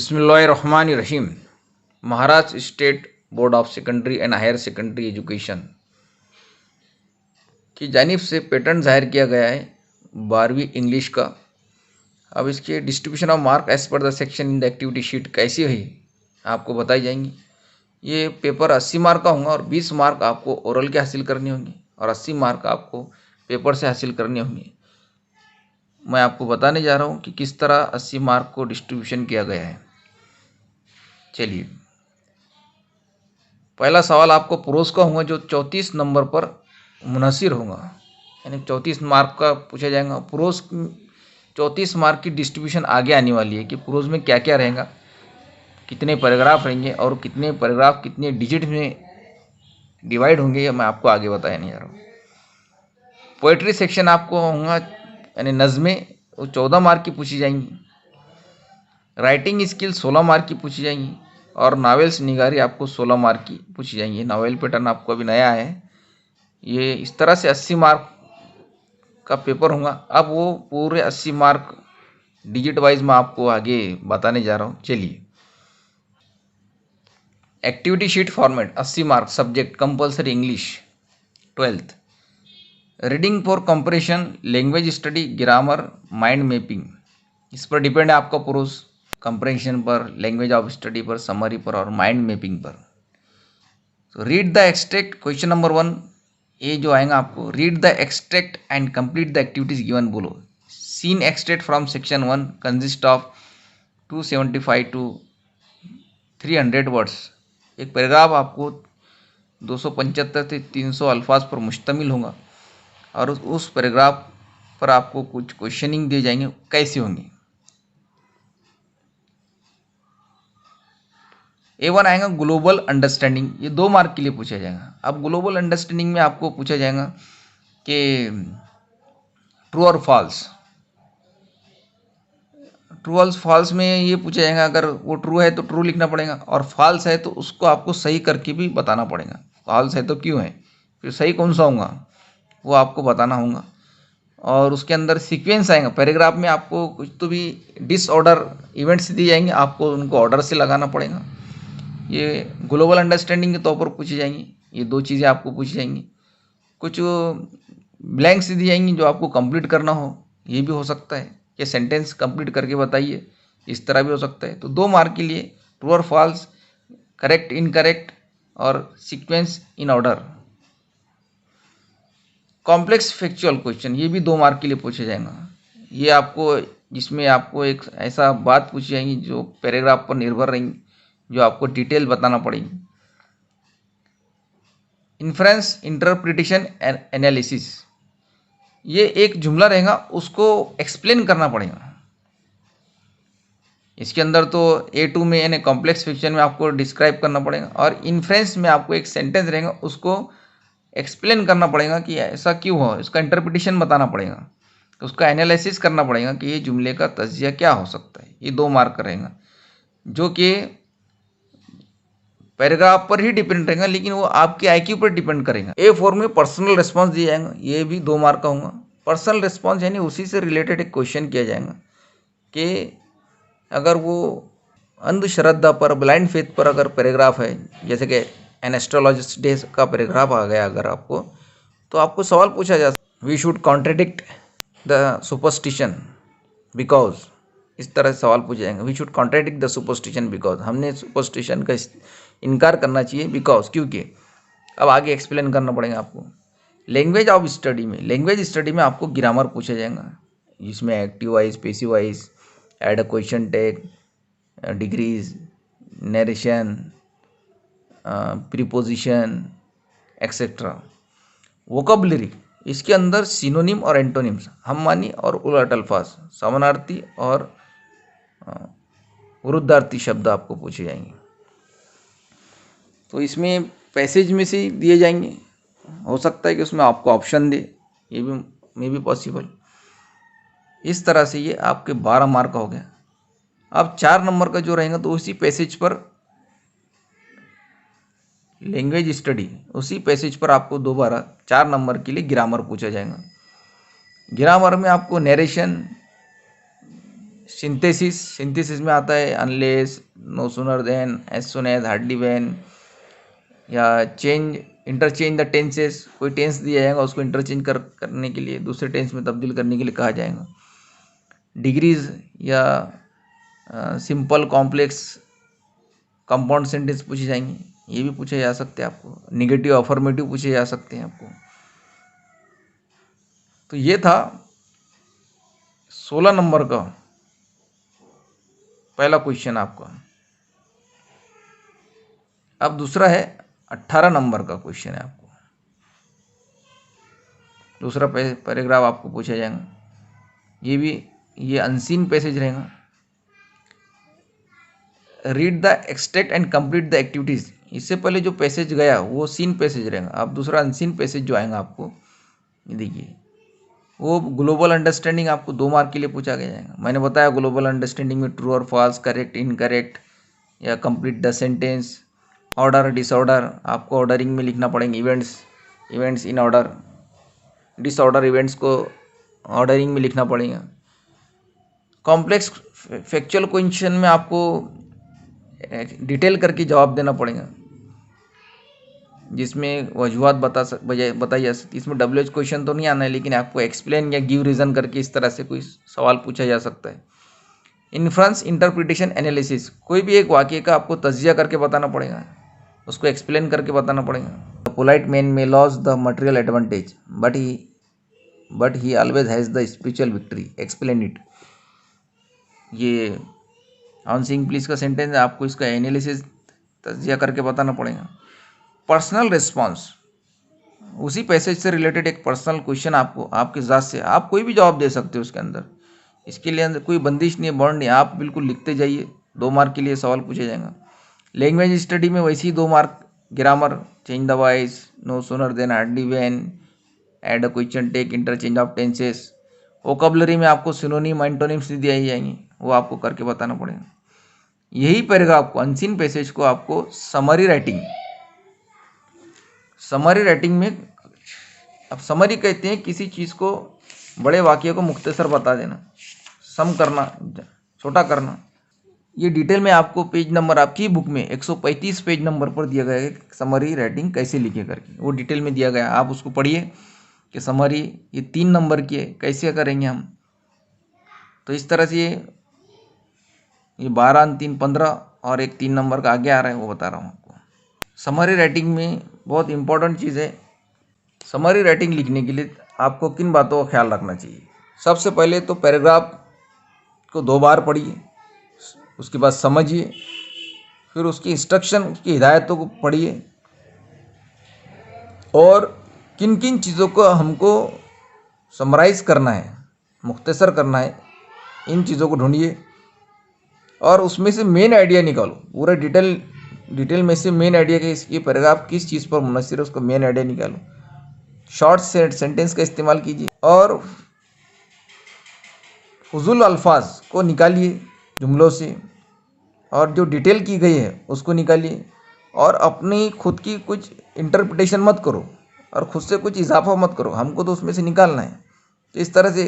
बिस्मिल्लाहिर्रहमानिर्रहीम। Maharashtra state board of secondary and higher secondary education की जानिब से पैटर्न जाहिर किया गया है 12वीं इंग्लिश का। अब इसके distribution of mark as per the section in the activity sheet कैसी हुई आपको बताई जाएंगी। ये पेपर 80 मार्क का होगा और 20 मार्क आपको ओरल के हासिल करने होंगे और 80 मार्क आपको पेपर से हासिल करने होंगे। मैं आपको बताने जा रहा हूँ कि किस तरह 80 मार्क को डिस्ट्रीब्यूशन किया गया है। चलिए, पहला सवाल आपको प्रोज का होगा जो 34 नंबर पर मुनहसिर होगा, यानी 34 मार्क का पूछा जाएगा। प्रोज 34 मार्क की डिस्ट्रीब्यूशन आगे आने वाली है कि प्रोज में क्या क्या रहेगा, कितने पैराग्राफ रहेंगे और कितने पैराग्राफ कितने डिजिट में डिवाइड होंगे, ये मैं आपको आगे बताने जा रहा हूँ। पोइट्री सेक्शन आपको होगा, यानी नज़में, वो 14 मार्क की पूछी जाएंगी। राइटिंग स्किल 16 मार्क की पूछी जाएंगी और नावेल्स निगारी आपको 16 मार्क की पूछी जाएंगी। नावेल पैटर्न आपको अभी नया है। ये इस तरह से 80 मार्क का पेपर होगा। अब वो पूरे 80 मार्क डिजिट वाइज मैं आपको आगे बताने जा रहा हूँ। चलिए, activity sheet format 80 mark, subject compulsory English 12th, reading for comprehension, language study, grammar, mind mapping. इस पर डिपेंड है आपका प्रोज, कंप्रेंशन पर, लैंग्वेज ऑफ स्टडी पर, समरी पर और माइंड मैपिंग पर। तो read the extract, question number 1 ये जो आएगा आपको, read the extract and complete the activities given बोलो। Seen extract from section 1 consist of 275 to 300 words. एक पैराग्राफ आपको 275 से 300 अल्फाज पर मुश्तमिल होगा और उस पैराग्राफ पर आपको कुछ क्वेश्चनिंग दिए जाएंगे, कैसे होंगे। A1 आएगा ग्लोबल अंडरस्टैंडिंग, ये 2 मार्क के लिए पूछा जाएगा। अब ग्लोबल अंडरस्टैंडिंग में आपको पूछा जाएगा कि ट्रू और फॉल्स। ट्रू और फॉल्स में ये पूछा जाएगा, अगर वो ट्रू है तो ट्रू लिखना पड़ेगा और फॉल्स है तो उसको आपको सही करके भी बताना पड़ेगा। फॉल्स है तो क्यों है, फिर सही कौन सा होगा वो आपको बताना होगा। और उसके अंदर सीक्वेंस आएगा, पैराग्राफ में आपको कुछ तो भी डिसऑर्डर इवेंट्स दिए जाएंगे, आपको उनको ऑर्डर से लगाना पड़ेगा। ये ग्लोबल अंडरस्टैंडिंग के तौर पर पूछी जाएंगी। ये 2 चीज़ें आपको पूछी जाएंगी। कुछ ब्लैंक्स दी जाएंगी जो आपको कंप्लीट करना हो, ये भी हो सकता है कि सेंटेंस कंप्लीट करके बताइए, इस तरह भी हो सकता है। तो 2 मार्क के लिए ट्रू और फॉल्स, करेक्ट इनकरेक्ट और sequence in order. Complex factual question, ये भी 2 मार्क के लिए पूछा जाएगा। ये आपको, जिसमें आपको एक ऐसा बात पूछी जाएंगी जो पैराग्राफ पर निर्भर रहेंगी, जो आपको डिटेल बताना पड़ेगी। इन्फ्रेंस, इंटरप्रिटेशन एंड एनालिसिस, ये एक जुमला रहेगा, उसको एक्सप्लेन करना पड़ेगा। इसके अंदर तो A2 में यानी कॉम्प्लेक्स फिक्शन में आपको डिस्क्राइब करना पड़ेगा और इन्फ्रेंस में आपको एक सेंटेंस रहेगा, उसको एक्सप्लेन करना पड़ेगा कि ऐसा क्यों हो, इसका इंटरप्रिटेशन बताना पड़ेगा, तो उसका एनालिसिस करना पड़ेगा कि ये जुमले का तज्जिया क्या हो सकता है। ये 2 मार्क रहेगा, जो कि पैराग्राफ पर ही डिपेंड रहेगा, लेकिन वो आपके IQ पर डिपेंड करेगा। A4 में पर्सनल रिस्पॉन्स दिया जाएगा, ये भी 2 मार्क का होगा। पर्सनल रिस्पॉन्स यानी उसी से रिलेटेड एक क्वेश्चन किया जाएगा कि अगर वो अंधश्रद्धा पर, ब्लाइंड फेथ पर अगर पैराग्राफ है, जैसे कि एन एस्ट्रोलॉजिस्ट डे का पैराग्राफ आ गया अगर आपको, तो आपको सवाल पूछा जा सकता, we should contradict the superstition because, इस तरह से सवाल पूछे जाएंगे। We should contradict the superstition because, हमने सुपरस्टिशन का इनकार करना चाहिए, बिकॉज क्योंकि। अब आगे एक्सप्लेन करना पड़ेगा आपको। लैंग्वेज ऑफ स्टडी में, लैंग्वेज स्टडी में आपको ग्रामर पूछा जाएगा, जिसमें active voice, passive wise, add a question tag, degrees, narration, preposition etcetera. Vocabulary, इसके अंदर सिनोनिम और एंटोनिम्स, हममानी और उलट अल्फाज, समानार्थी और विरुद्धार्थी शब्द आपको पूछे जाएंगे। तो इसमें पैसेज में से दिए जाएंगे, हो सकता है कि उसमें आपको ऑप्शन दे, ये भी मे भी पॉसिबल। इस तरह से ये आपके 12 मार्क का हो गया। अब 4 नंबर का जो रहेगा तो उसी पैसेज पर लैंग्वेज स्टडी, उसी पैसेज पर आपको दोबारा 4 नंबर के लिए ग्रामर पूछा जाएगा। ग्रामर में आपको नरेशन, सिंथेसिस में आता है unless, no sooner than, as soon as, hardly when, या इंटरचेंज द टेंसेस, कोई टेंस दिया जाएगा उसको इंटरचेंज करने के लिए, दूसरे टेंस में तब्दील करने के लिए कहा जाएगा। डिग्रीज या सिंपल कॉम्प्लेक्स कंपाउंड सेंटेंस पूछे जाएंगे, ये भी पूछे जा सकते हैं आपको। निगेटिव अफर्मेटिव पूछे जा सकते हैं आपको। तो ये था 16 नंबर का पहला क्वेश्चन आपका। अब दूसरा है 18 नंबर का क्वेश्चन है आपको। दूसरा पैराग्राफ आपको पूछा जाएगा, ये अनसीन पैसेज रहेगा। Read the extract and complete the activities. इससे पहले जो पैसेज गया वो सीन पैसेज रहेगा। अब दूसरा अनसीन पैसेज जो आएगा आपको, ये देखिए, वो ग्लोबल अंडरस्टैंडिंग आपको 2 मार्क के लिए पूछा गया जाएगा। मैंने बताया ग्लोबल अंडरस्टैंडिंग में ट्रू और फॉल्स, करेक्ट, इनकरेक्ट, या complete the sentence, order, disorder, आपको ऑर्डरिंग में लिखना पड़ेंगे। Events in order, disorder events को ऑर्डरिंग में लिखना पड़ेगा। कॉम्प्लेक्स फैक्चुअल क्वेश्चन में आपको डिटेल करके जवाब देना पड़ेगा, जिसमें वजूहत बताई जा सकती है। इसमें WH क्वेश्चन तो नहीं आना है, लेकिन आपको एक्सप्लेन या गिव रीज़न करके इस तरह से कोई सवाल पूछा जा सकता है। इन्फ्रेंस, इंटरप्रिटेशन, एनालिसिस, कोई भी एक वाक्य का आपको तज्जिया करके बताना पड़ेगा, उसको एक्सप्लेन करके बताना पड़ेगा। The polite man may loss the material advantage but he always has the spiritual victory, explain it. ये ऑन सीइंग प्लीज का सेंटेंस है, आपको इसका एनालिसिस, तज्जिया करके बताना पड़ेगा। पर्सनल रिस्पॉन्स, उसी पैसेज से रिलेटेड एक पर्सनल क्वेश्चन आपको, आपके ज़ात से, आप कोई भी जवाब दे सकते हो उसके अंदर, इसके लिए अंदर कोई बंदिश नहीं है, बॉन्ड नहीं, आप बिल्कुल लिखते जाइए। 2 मार्क के लिए सवाल पूछा जाएगा। लैंग्वेज स्टडी में वैसे ही 2 mark, grammar, change the voice, no sooner than, hardly when, add a question, tag, interchange of tenses. Vocabulary में आपको सिनोनिम, एंटोनिम्स दिए जाएंगे, वो आपको करके बताना पड़ेगा। यही पैराग्राफ को, अनसीन पैसेज को आपको समरी राइटिंग में, अब समरी कहते हैं किसी चीज़ को, बड़े वाक्य को मुख्तसर बता देना, सम करना, छोटा करना। ये डिटेल में आपको पेज नंबर आपकी बुक में 135 पेज नंबर पर दिया गया है, समरी राइटिंग कैसे लिखे करके, वो डिटेल में दिया गया। आप उसको पढ़िए कि समरी ये 3 नंबर की है, कैसे करेंगे हम। तो इस तरह से ये 12, 3, 15 और एक 3 नंबर का आगे आ रहा है, वो बता रहा हूँ आपको। समरी राइटिंग में बहुत इंपॉर्टेंट चीज़ है। समरी राइटिंग लिखने के लिए आपको किन बातों का ख्याल रखना चाहिए? सबसे पहले तो पैराग्राफ को 2 बार पढ़िए, उसके बाद समझिए, फिर उसकी इंस्ट्रक्शन, उसकी हिदायतों को पढ़िए, और किन किन चीज़ों को हमको समराइज़ करना है, मुख्तसर करना है, इन चीज़ों को ढूंढिए और उसमें से मेन आइडिया निकालो। पूरा डिटेल में से मेन आइडिया कि इसकी पैराग्राफ किस चीज़ पर मुनस्सिर है, उसका मेन आइडिया निकालो। शॉर्ट सेंटेंस का इस्तेमाल कीजिए और फुजूल अल्फाज को निकालिए जुमलों से, और जो डिटेल की गई है उसको निकालिए, और अपनी खुद की कुछ इंटरप्रिटेशन मत करो और खुद से कुछ इजाफा मत करो, हमको तो उसमें से निकालना है। तो इस तरह से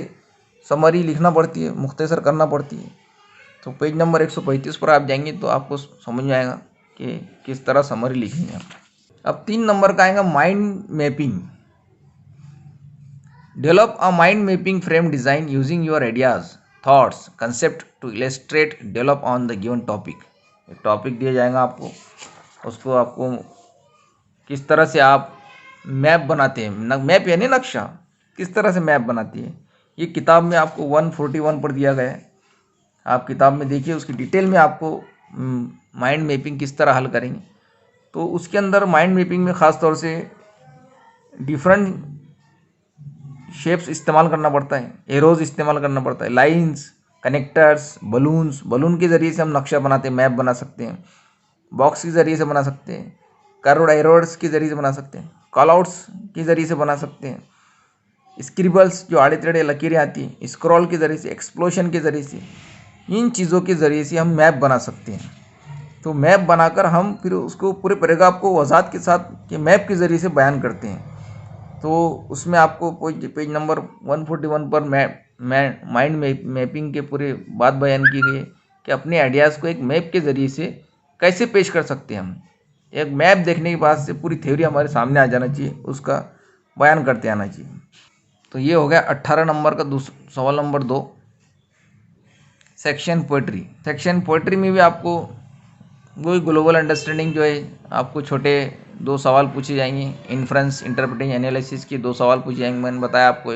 समरी लिखना पड़ती है, मुख्तसर करना पड़ती है। तो पेज नंबर 135 पर आप जाएंगे तो आपको समझ में आएगा कि किस तरह समरी लिखनी है। अब 3 नंबर का आएगा mind mapping. Develop a mind mapping frame design using your ideas, thoughts, concept to illustrate develop on the given topic. एक टॉपिक दिया जाएगा आपको, उसको आपको किस तरह से आप मैप बनाते हैं, मैप यानी नक्शा, किस तरह से मैप बनाती है, ये किताब में आपको 141 पर दिया गया है। आप किताब में देखिए, उसकी डिटेल में आपको माइंड मैपिंग किस तरह हल करेंगे। तो उसके अंदर माइंड मैपिंग में ख़ास तौर से डिफरेंट शेप्स इस्तेमाल करना पड़ता है, एरोज इस्तेमाल करना पड़ता है, लाइंस, कनेक्टर्स, बलून के ज़रिए से हम नक्शा बनाते हैं, मैप बना सकते हैं, बॉक्स के ज़रिए से बना सकते हैं, कर्व्ड एरोज के ज़रिए से बना सकते हैं, कॉलआउट्स के ज़रिए से बना सकते हैं, स्क्रिबल्स जो आड़े टेढ़े लकीरें आती हैं, स्क्रॉल के ज़रिए से, एक्सप्लोशन के ज़रिए से, इन चीज़ों के ज़रिए से हम मैप बना सकते हैं। तो मैप बनाकर हम फिर उसको पूरे पैराग्राफ को वजाहत के साथ के मैप के ज़रिए से बयान करते हैं। तो उसमें आपको पेज नंबर 141 पर माइंड मैपिंग के पूरे बात बयान की गई है कि अपने आइडियाज़ को एक मैप के ज़रिए से कैसे पेश कर सकते हैं हम। एक मैप देखने के बाद से पूरी थ्योरी हमारे सामने आ जाना चाहिए, उसका बयान करते आना चाहिए। तो ये हो गया 18 नंबर का सवाल number 2, section poetry. Section poetry में भी आपको वही ग्लोबल अंडरस्टैंडिंग जो है, आपको छोटे 2 सवाल पूछे जाएंगे। इन्फ्रेंस, इंटरप्रेटिंग, एनालिसिस की 2 सवाल पूछे जाएंगे। मैंने बताया आपको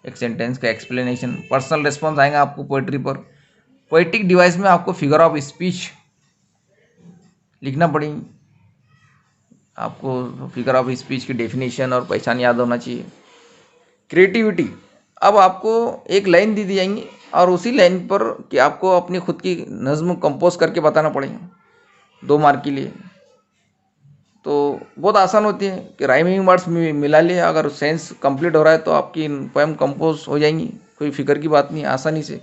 एक सेंटेंस का एक्सप्लेनेशन। पर्सनल रिस्पॉन्स आएगा आपको पोएट्री पर। पोएटिक डिवाइस में आपको फिगर ऑफ स्पीच लिखना पड़ेगी। आपको फिगर ऑफ स्पीच की डेफिनेशन और पहचान याद होना चाहिए। क्रिएटिविटी, अब आपको एक लाइन दी जाएंगी और उसी लाइन पर कि आपको अपनी खुद की नज़्म कंपोज करके बताना पड़ेगा 2 मार्क के लिए। तो बहुत आसान होती है कि राइमिंग वर्ड्स मिला लिए, अगर सेंस कंप्लीट हो रहा है तो आपकी पोएम कंपोज हो जाएंगी। कोई फिक्र की बात नहीं, आसानी से।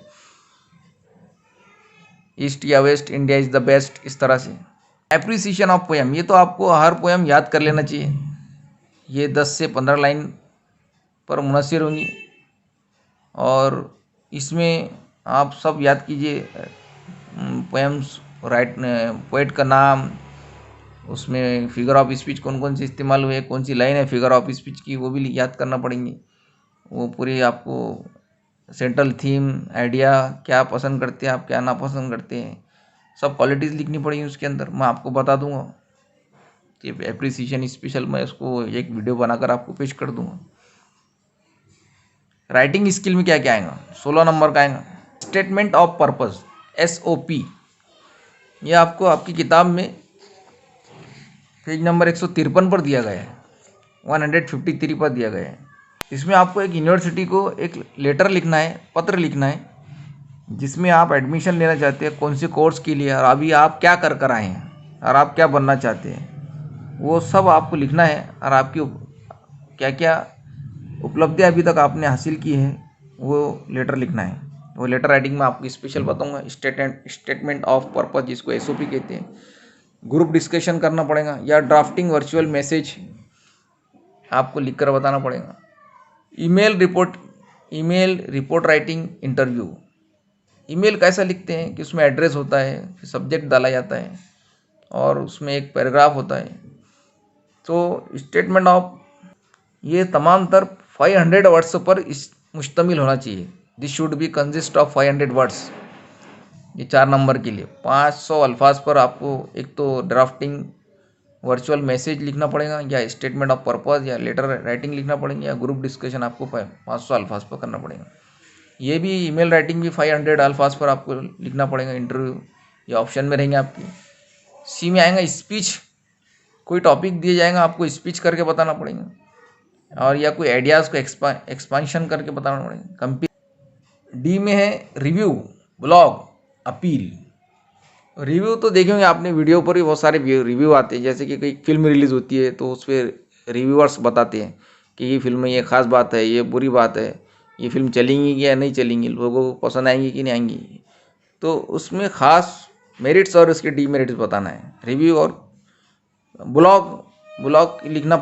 ईस्ट या west, India is the best, इस तरह से। एप्रिसिएशन ऑफ पोएम, ये तो आपको हर पोएम याद कर लेना चाहिए। ये 10 से 15 लाइन पर मुनहसर होंगी और इसमें आप सब याद कीजिए। पोएम्स, पोएट का नाम, उसमें फिगर ऑफ स्पीच कौन कौन से इस्तेमाल हुए, कौन सी लाइन है फिगर ऑफ स्पीच की, वो भी याद करना पड़ेंगे। वो पूरी आपको सेंट्रल थीम, आइडिया, क्या पसंद करते हैं आप, क्या नापसंद करते हैं, सब क्वालिटीज़ लिखनी पड़ेंगी उसके अंदर। मैं आपको बता दूंगा कि एप्रिसिएशन स्पेशल मैं उसको एक वीडियो बनाकर आपको पेश कर दूंगा। राइटिंग स्किल में क्या क्या आएगा, 16 नंबर का आएगा स्टेटमेंट ऑफ पर्पस, SOP। ये आपको आपकी किताब में पेज नंबर 153 पर दिया गया है, 153 पर दिया गया है। इसमें आपको एक यूनिवर्सिटी को एक लेटर लिखना है, पत्र लिखना है, जिसमें आप एडमिशन लेना चाहते हैं कौन से कोर्स के लिए, और अभी आप क्या कर आए हैं और आप क्या बनना चाहते हैं, वो सब आपको लिखना है। और आपकी क्या क्या उपलब्धियाँ अभी तक आपने हासिल की है वो लेटर लिखना है। वो लेटर राइटिंग में आपको स्पेशल बताऊंगा। स्टेटमेंट ऑफ पर्पस, जिसको SOP कहते हैं। ग्रुप डिस्कशन करना पड़ेगा या ड्राफ्टिंग वर्चुअल मैसेज आपको लिखकर बताना पड़ेगा। Email report writing, interview. Email कैसा लिखते हैं कि उसमें एड्रेस होता है, फिर सब्जेक्ट डाला जाता है और उसमें एक पैराग्राफ होता है। तो स्टेटमेंट ऑफ, ये तमाम तर 500 वर्ड्स पर मुश्तमिल होना चाहिए। This should be consist of 500 words. ये 4 नंबर के लिए 500 अल्फाज पर आपको एक तो ड्राफ्टिंग वर्चुअल मैसेज लिखना पड़ेगा, या स्टेटमेंट ऑफ पर्पस, या लेटर राइटिंग लिखना पड़ेंगे, या ग्रुप डिस्कशन आपको 500 अल्फाज पर करना पड़ेगा। ये भी ईमेल राइटिंग भी 500 अल्फाज पर आपको लिखना पड़ेगा। इंटरव्यू ये ऑप्शन में रहेंगे आपकी। सी में आएगा स्पीच, कोई टॉपिक दिया जाएगा आपको स्पीच करके बताना पड़ेगा, और या कोई आइडियाज़ को एक्सपांशन करके बताना पड़ेगा। डी में है रिव्यू, ब्लॉग, अपील। रिव्यू तो देखेंगे आपने वीडियो पर भी बहुत सारे रिव्यू आते हैं, जैसे कि कोई फिल्म रिलीज़ होती है तो उस पर रिव्यूअर्स बताते हैं कि ये फिल्म में ये ख़ास बात है, ये बुरी बात है, ये फिल्म चलेंगी या नहीं चलेंगी, लोगों को पसंद आएंगी कि नहीं आएंगी। तो उसमें ख़ास मेरिट्स और उसके डीमेरिट्स बताना है। रिव्यू और ब्लॉग लिखना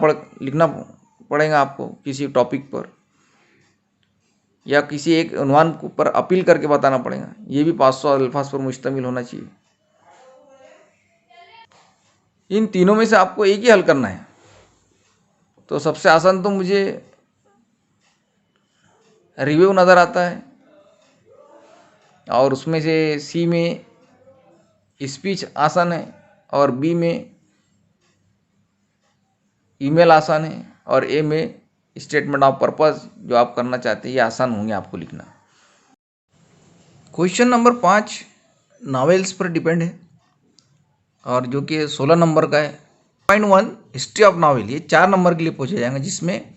पड़ेगा आपको किसी टॉपिक पर, या किसी एक उन्वान पर अपील करके बताना पड़ेगा। ये भी 500 अल्फाज पर मुश्तमिल होना चाहिए। इन तीनों में से आपको एक ही हल करना है। तो सबसे आसान तो मुझे रिव्यू नज़र आता है, और उसमें से सी में स्पीच आसान है, और बी में ईमेल आसान है, और ए में स्टेटमेंट ऑफ पर्पस जो आप करना चाहते हैं ये आसान होंगे आपको लिखना। क्वेश्चन नंबर 5 नॉवेल्स पर डिपेंड है, और जो कि 16 नंबर का है। 1 हिस्ट्री ऑफ नॉवेल, ये 4 नंबर के लिए पूछा जाएगा, जिसमें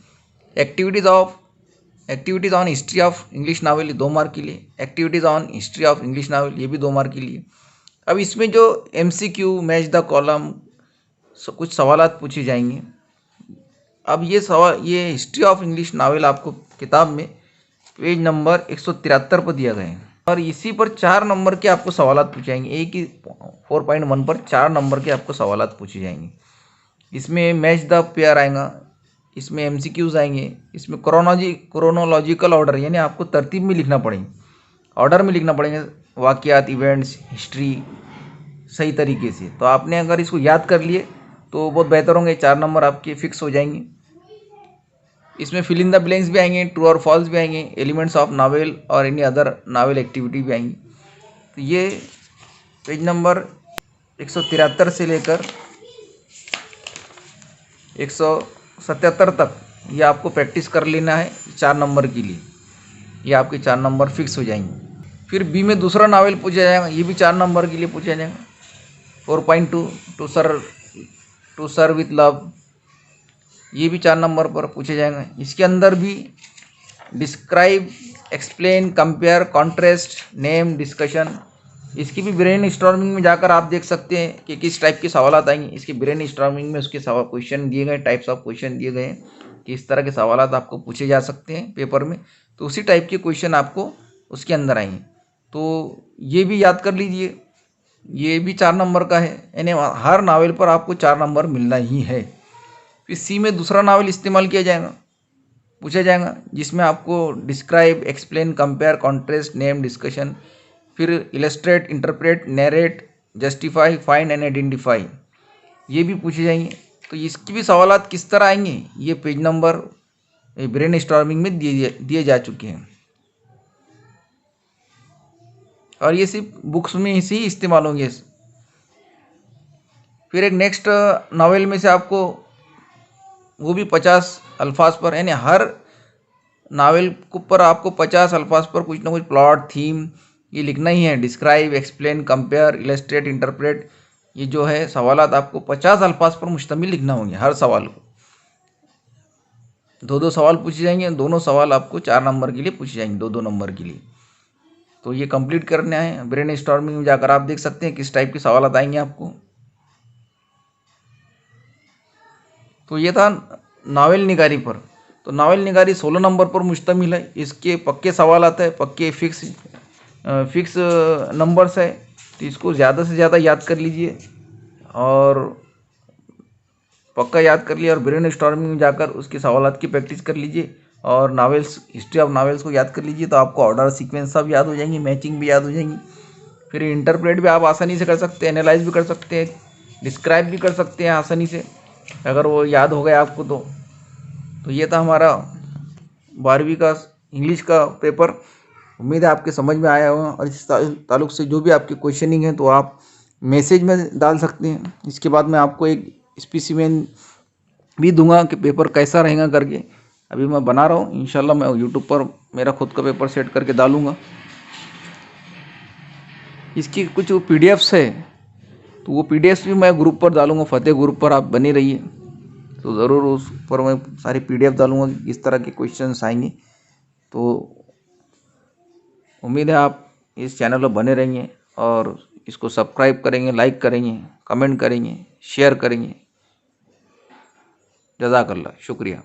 activities on history of English novel 2 mark के लिए, activities on history of English novel ये भी 2 मार्क के लिए। अब इसमें जो MCQ, मैच द कॉलम, कुछ सवालात पूछे जाएंगे। अब ये हिस्ट्री ऑफ इंग्लिश नावल आपको किताब में पेज नंबर 173 पर दिया गया है, और इसी पर 4 नंबर के आपको सवालात पूछे जाएंगे। एक ही 4.1 पर 4 नंबर के आपको सवालात पूछे जाएंगे। इसमें मैच द पेयर आएगा, इसमें एमसीक्यूज आएंगे, इसमें क्रोनोलॉजिकल ऑर्डर यानी आपको तरतीब में लिखना पड़ेंगे, ऑर्डर में लिखना पड़ेंगे वाक़यात, इवेंट्स, हिस्ट्री सही तरीके से। तो आपने अगर इसको याद कर लिए तो बहुत बेहतर होंगे, 4 नंबर आपके फिक्स हो जाएंगे। इसमें फिल इन द ब्लैंक्स भी आएंगे, ट्रू और फॉल्स भी आएंगे, एलिमेंट्स ऑफ नावल और एनी अदर नावल एक्टिविटी भी आएंगी। तो ये पेज नंबर 173 से लेकर 177 तक ये आपको प्रैक्टिस कर लेना है 4 नंबर के लिए। ये आपके 4 नंबर फिक्स हो जाएंगे। फिर बी में दूसरा नावल पूछा जाएगा, ये भी 4 नंबर के लिए पूछा जाएगा। 4.2 टू सर्व विथ लव, ये भी 4 नंबर पर पूछे जाएंगे। इसके अंदर भी describe, explain, compare, contrast, name, discussion, इसकी भी ब्रेन स्टॉर्मिंग में जाकर आप देख सकते हैं कि किस टाइप के सवाल आएंगे। इसके ब्रेन स्टॉर्मिंग में उसके सवाल क्वेश्चन दिए गए, टाइप्स ऑफ क्वेश्चन दिए गए हैं कि इस तरह के सवाल आपको पूछे जा सकते हैं पेपर में। तो उसी टाइप के क्वेश्चन आपको उसके अंदर आएंगे। तो ये भी याद कर लीजिए, ये भी 4 नंबर का है, यानी हर नावल पर आपको 4 नंबर मिलना ही है। फिर सी में दूसरा नावल इस्तेमाल किया जाएगा, पूछा जाएगा, जिसमें आपको describe, explain, compare, contrast, name, discussion, फिर illustrate, interpret, narrate, justify, find and identify, ये भी पूछे जाएंगे। तो इसकी भी सवालात किस तरह आएंगे, ये पेज नंबर ब्रेन स्टॉर्मिंग में दिए जा चुके हैं और ये सिर्फ बुक्स में ही इस्तेमाल होंगे। फिर एक नेक्स्ट नावल में से आपको वो भी 50 अल्फाज पर, यानी हर नावल को पर आपको 50 अल्फाज पर कुछ ना कुछ प्लॉट, थीम ये लिखना ही है। Describe, explain, compare, illustrate, interpret, ये जो है सवालात आपको 50 अल्फाज पर मुश्तमिल लिखना होंगे। हर सवाल को 2-2 सवाल पूछे जाएंगे, दोनों सवाल आपको 4 नंबर के लिए पूछे जाएंगे, 2-2 नंबर के लिए। तो ये कंप्लीट करना है। ब्रेन स्टॉर्मिंग में जाकर आप देख सकते हैं किस टाइप के सवाल आएंगे आपको। तो ये था नावल निगारी पर। तो नावल निगारी 16 नंबर पर मुश्तमिल है। इसके पक्के सवाल आते हैं, पक्के फिक्स नंबर्स है। तो इसको ज़्यादा से ज़्यादा याद कर लीजिए और पक्का याद कर लिया और ब्रेन स्टॉर्मिंग में जाकर उसके सवालात की प्रैक्टिस कर लीजिए और नावल्स, हिस्ट्री ऑफ नावल्स को याद कर लीजिए। तो आपको ऑर्डर, सीक्वेंस सब याद हो जाएंगी, मैचिंग भी याद हो जाएंगी। फिर इंटरप्रेट भी आप आसानी से कर सकते हैं, एनालाइज भी कर सकते हैं, डिस्क्राइब भी कर सकते हैं आसानी से, अगर वो याद हो गया आपको तो ये था हमारा 12वीं का इंग्लिश का पेपर। उम्मीद है आपके समझ में आया होगा और इस ताल्लुक से जो भी आपके क्वेश्चनिंग है तो आप मैसेज में डाल सकते हैं। इसके बाद मैं आपको एक स्पेसिमेन भी दूंगा कि पेपर कैसा रहेगा करके। अभी मैं बना रहा हूँ, इंशाल्लाह मैं यूट्यूब पर मेरा खुद का पेपर सेट करके डालूँगा। इसकी कुछ PDFs है तो वो PDFs भी मैं ग्रुप पर डालूँगा, फतेह ग्रुप पर आप बने रहिए। तो ज़रूर उस पर मैं सारी PDF डालूँगा कि किस तरह के क्वेश्चंस आएंगे। तो उम्मीद है आप इस चैनल पर बने रहेंगे और इसको सब्सक्राइब करेंगे, लाइक करेंगे, कमेंट करेंगे, शेयर करेंगे। जज़ाकल्लाह, शुक्रिया।